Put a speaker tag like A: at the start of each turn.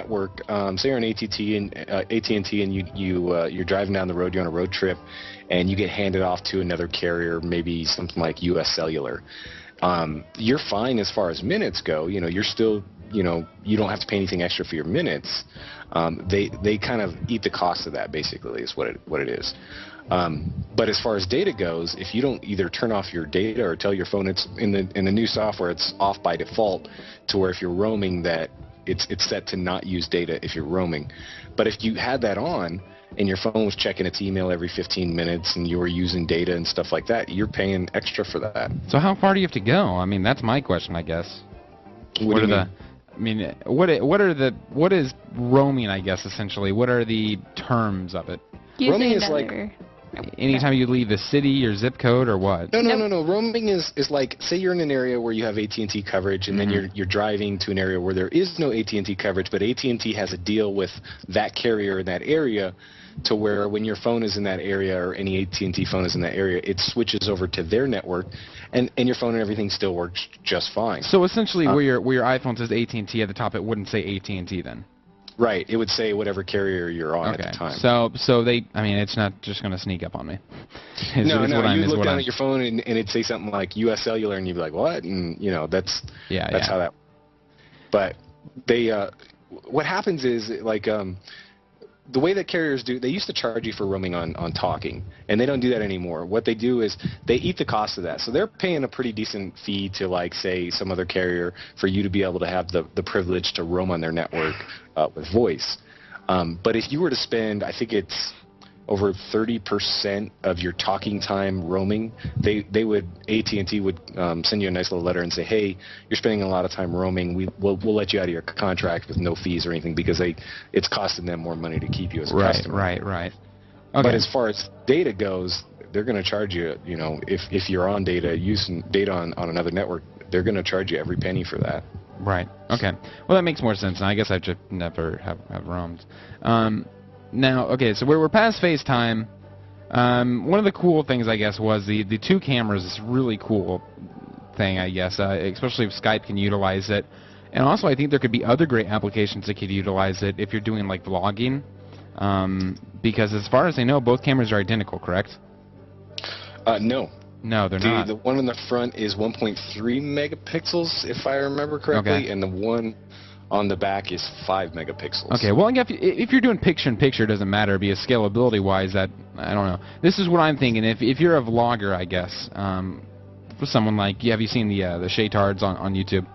A: network, say you're on AT&T and you're driving down the road, you're on a road trip, and you get handed off to another carrier, maybe something like U.S. Cellular. You're fine as far as minutes go. You're still, you don't have to pay anything extra for your minutes. They kind of eat the cost of that, basically, is what it is. But as far as data goes, if you don't either turn off your data or tell your phone it's in the new software, it's off by default, to where if you're roaming, that it's set to not use data if you're roaming. But if you had that on and your phone was checking its email every 15 minutes and you were using data and stuff like that, you're paying extra for that.
B: So how far do you have to go? I mean, that's my question, I guess. What is roaming, I guess, essentially? What are the terms of it?
A: Roaming is like
B: anytime you leave the city or zip code or what?
A: No. Roaming is like, say you're in an area where you have AT&T coverage, and then you're driving to an area where there is no AT&T coverage, but AT&T has a deal with that carrier in that area, to where when your phone is in that area, or any AT&T phone is in that area, it switches over to their network, and your phone and everything still works just fine.
B: So essentially, where your iPhone says AT&T at the top, it wouldn't say AT&T then?
A: Right. It would say whatever carrier you're on at the time.
B: So they, I mean, it's not just going to sneak up on me.
A: No. You look down at your phone and it'd say something like U.S. Cellular, and you'd be like, what? And that's how that. But they, what happens is, like, the way that carriers do, they used to charge you for roaming on talking, and they don't do that anymore. What they do is they eat the cost of that. So they're paying a pretty decent fee to, like, say, some other carrier for you to be able to have the privilege to roam on their network with voice. But if you were to spend, I think it's over 30% of your talking time roaming, AT&T would send you a nice little letter and say, hey, you're spending a lot of time roaming. We'll let you out of your contract with no fees or anything, because it's costing them more money to keep you as a customer. Right. Okay. But as far as data goes, they're going to charge you, if you're on data, using data on another network, they're going to charge you every penny for that.
B: Right. Okay. Well, that makes more sense. And I guess I've just never have roamed. Now, okay, so we're past FaceTime. One of the cool things, I guess, was the two cameras. Is really cool thing, I guess, especially if Skype can utilize it. And also, I think there could be other great applications that could utilize it if you're doing, like, vlogging. Because as far as I know, both cameras are identical, correct?
A: No.
B: No, they're not.
A: The one in the front is 1.3 megapixels, if I remember correctly, and the one on the back is 5 megapixels. Okay,
B: well, if you're doing picture-in-picture, it doesn't matter, because scalability-wise, that, I don't know. This is what I'm thinking. If you're a vlogger, I guess, for someone like, have you seen the Shaytards on YouTube?